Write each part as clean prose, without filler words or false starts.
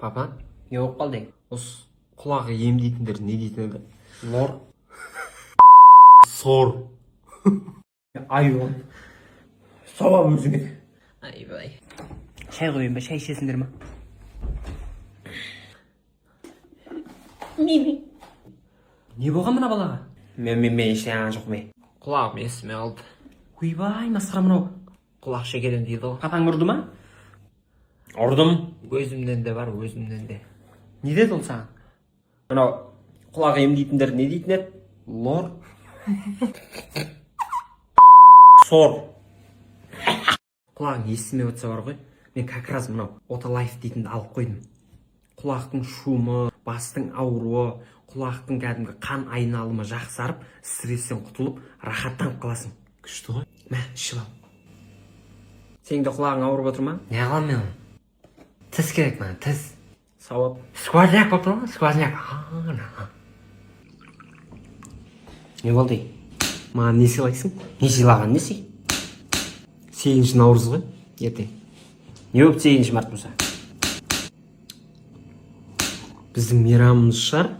Папа, не болып қалды? Осы құлағы емдейтіндер не дейтін еді? Лор. Сор. Айуан. Сауап өзіңе. Айбай. Шай қойын ба, шай ішесіңдер ма? Мими. Не болған мына балаға? Мен ештеңе жоқ мен. Құлағым естімей қалды. Ойбай, масқара мынау. Құлақ шекеден дейді ғой. Папаң ұрды ма? Ұрдым. Өзімден де бар, өзімден де. Не деді ол саған? Мынау құлақ емдейтіндер не дейтін еді? Лор. Сор. Құлағың естімей отырса бар ғой. Мен как раз мынау Оталайф дейтінді алып қойдым. Құлақтың шумы, бастың ауруы, құлақтың кәдімгі қан айналымы жақсарып, стресстен құтылып, рахаттанып қаласың. Күшті ғой. Мә, ішіп ал. Сенің де құлағың ауырып отыр ма? Не қылам мен? Тіс керек маған, тіс. Сауап. Сквозняк болып тұр ма? Сквозняк. Не болды? Маған не сыйлайсың? Не сыйлаған не сый? 8 наурыз ғой, ертең. Не болып 8 март болса? Біздің мейрамымыз шығар.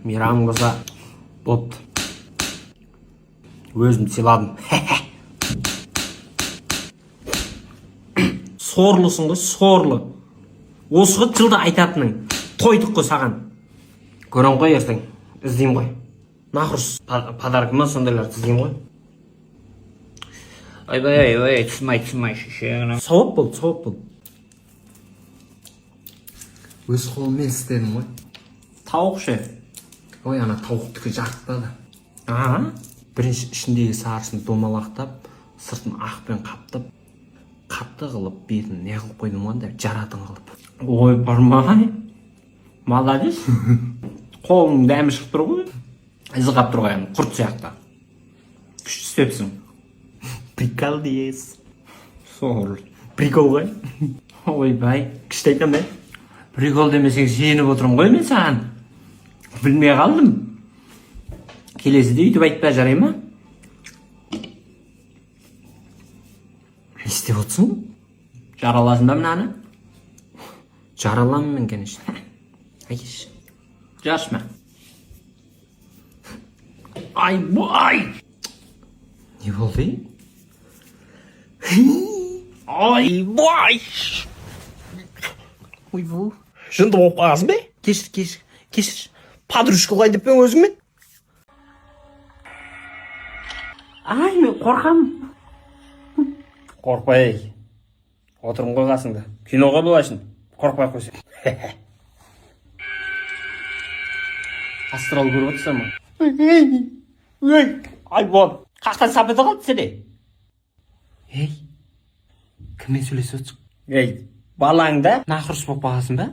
Мейрам болса бопты. Өзім сыйладым. Сорлысың ғой, сорлы. Осы ғой жылда айтатының. Тойдық қой саған. Көрем ғой ертең. Іздейм ғой. Нақұрыс подарок ма сондайларды іздейм ғой. Ойбай, түсмай шешеңнің. Сауап болды. Өз қолыммен істедім ғой. Тауық ше. Ой, ана тауықтікі жарықтады. Бірінші ішіндегі сарысын домалақтап, сыртын ақпен қаптап, қатты қылып, бетін не қылып қойдым ғой, жаратын қылып. Ой, бармай. Молодец. Қолың дәмі шығып тұр ғой. Ызғап тұр ғой, құрт сияқты. Күшті істепсің. Прикол дейсіз. Сол. Прикол ғой. Ойбай, күшті айтам бе? Прикол демесең сеніп отырмын ғой мен саған. Білмей қалдым. Келесіде үйтіп айтпа жарай ма? Не істеп отырсың? Жараласын ба мынаны? Жараламын мен, конечно. Айш. Жаршма. Айбай! Не болды? Айбай! Ойбай! Жынды болып қаласың бе? Кешір. Подружка қылай деп пен өзіңмен? Ай, мен қорқам. Қорқпай. Отырым ғой қасыңда. Киноға болашын. Қорқпай қойсын. Астрал көріп отырсың ма? Айбон. Қақтан сапеті қалды сәде? Кіммен сөйлесіп отырсың? Балаңда нақұрыс болып қаласың ба?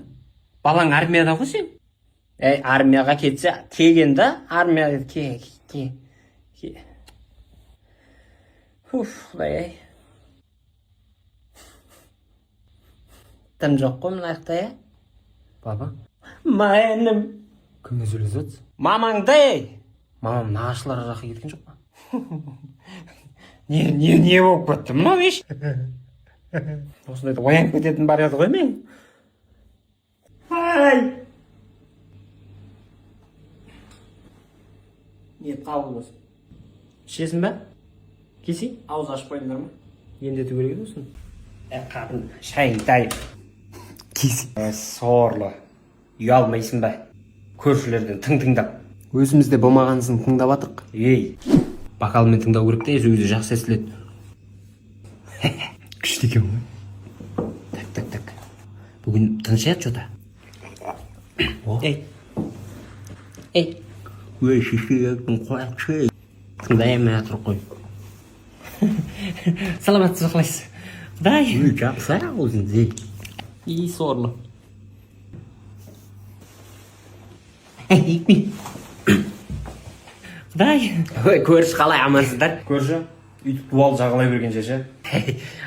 Балаң армияда ғой сен? Армияға кетсе, кеген да, армияға ке. Құдай. Тым жоқ қой мынаяқта, Баба? Майыным. Кіммен сөйлесіп отырсың? Мамаңда, Мамам нағашылар жаққа кеткен жоқ па? Не болып кетті, мынау еш? Осындайда оянып кететін бар еді ғой мен? Ет қабыл болсын. Ішесің ба? Кесей, ауыз ашып қойдыңдар ма? Емдету керек еді осыны. Қатын, шайың дайып. Кесей. Сорлы. Ұялмайсың ба? Көршілерден тыңдап. Өзімізде болмағансын тыңдап атық. Бақалымен тыңдау керек те, өзі жақсы естіледі. Күшті екен ғой. Так. Бүгін тыншаяды жота. Ой, шешегің қояқшы. Тыңдайым мен атыр қой. Саламатсыз қалайсыз? Құдай. Жақсы өзіңіз. Сорлы. Құдай. Көріш қалай амансыздар? Көрші, үйтіп дуал жағалай берген шеше.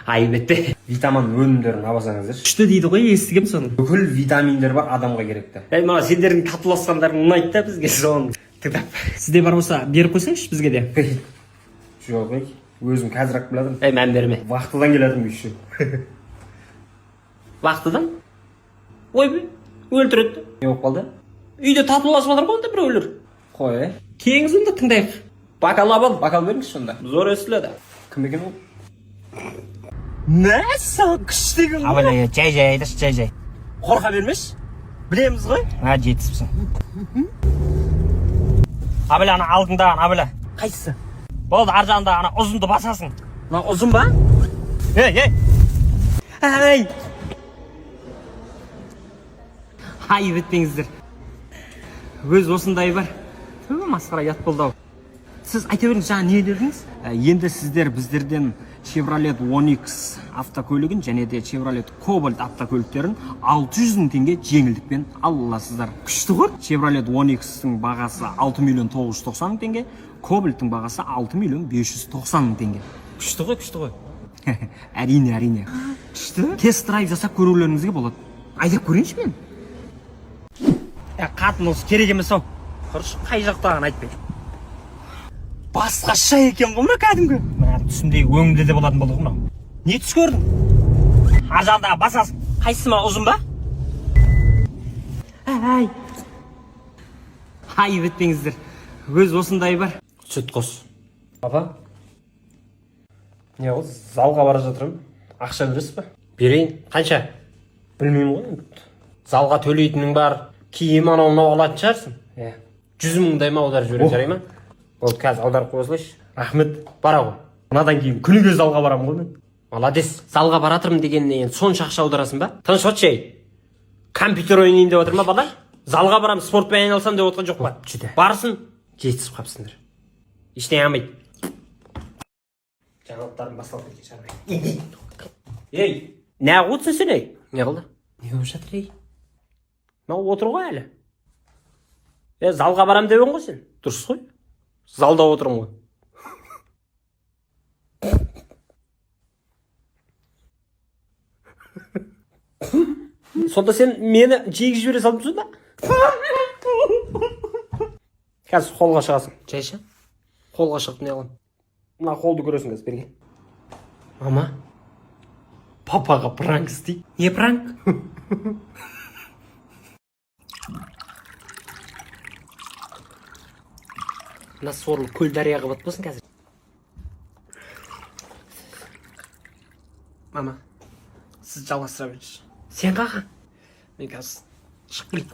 Айбетте. Витамин өнімдерін абасаңыздар. Күшті дейді ғой, естігем соны. Бүкіл витаминдер бар адамға керекті. Маған сендердің татуласқандарың ұнайды да бізге соны. Тыңдап. Сізде бар болса, беріп қойсаңызшы бізге де. Жоқ, өзім қазір-ақ білдім. Мән берме. Вақтыдан келедім еще. Вақтыдан? Ой бе, өлтіреді. Не болып қалды? Үйде татуласып жатыр ғой онда біреулер. Қой, келіңіз онда тыңдайық. Бокал алып ал, бокал беріңіз сонда. Зор естіледі. Кім екен ол? Мәссаған күшті екен ғой. Абыла, жай айдашы, жай. Қорқа бермеш. Білеміз ғой. Жетіспісің. Абыла, ана алдыңдаған, абыла. Қайсысы? Болды, ар жағында ана ұзынды басасың. Мына ұзын ба? Ей! Ай, бітпеңіздер. Өз осындай бар. Түбі масқара ят болды ау. Сіз айта беріңіз, жаңа не дедіңіз? Енді сіздер біздерден Chevrolet Onix автокөлігін және де Chevrolet Cobalt автокөліктерін 600 теңге жеңілдікпен аласыздар. Күшті ғой. Chevrolet Onix-тің бағасы 6.990.000 теңге, Cobalt'тың бағасы 6.590.000 теңге. Күшті ғой. Әрине. Күшті. Тест-драйв жасап көрулеріңізге болады. Айдап көрейінші мен. Қатын осы керек емес ау. Құрыш, қай жақтағын айтпай. Басқаша екен ғой ма кәдімгі? Түсімдегі өңімде де болатын болды ғой мынау. Не түс көрдің? Ар жағындағы басасың. Қайсысы ма, ұзын ба? Ай, бітпеңіздер. Өз осындай бар. Сүт қос. Папа? Не ол? Залға бара жатырмын. Ақша бересіз ба? Берейін. Қанша? Білмеймін ғой. Залға төлейтінің бар. Киім анау алатын шығарсың. 100 000-дай ма аударып жіберіп жарай ма? Ол қазір аударып қойсылайшы. Рахмет, бара ғой. Мынадан кейін күніге залға барамын ғой мен. Молодец. Залға баратырмын дегеннен кейін сонша ақша аударасың ба? Тыныш отшы ей. Компьютер ойнайын деп отыр ма бала? Залға барамын, спортпен айналсам деп отқан жоқ па? Барсын, жетісіп қапсыңдар. Ештеңе алмайды. Жаңалықтарым басталып кеткен шығар. Ей, не қылсың сен ей? Не қылды? Не болып жатыр ей? Мынау отыр ғой әлі. Залға барам деген ғой сен. Дұрыс қой. Залда отырым ғой. Сонда сен мені жегіп жібере салып жүрсің ба? Қазір қолға шығасың. Жайша. Қолға шығып не аламын? Мына қолды көресің қазір берген. Мама, папаға пранк істейік. Не пранк? Мына сорлы көл дарияға батпасын қазір. Мама, сіз жалғастыра беріңізші. Сен қаға? Мен қазір шығып келейін.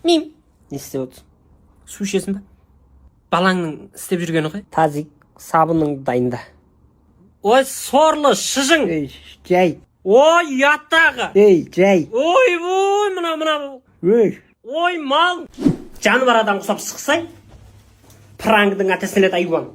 Не істеп отырсың? Су ішесің ба? Балаңның істеп жүргені қой? Тазик сабының дайында. Ой, сорлы шыжың. Жай. Ой, ұяттағы. Жай. Ой, мына. Ой, мал. Жаны бар адам құсап шықсай, праңдың атасына айуан.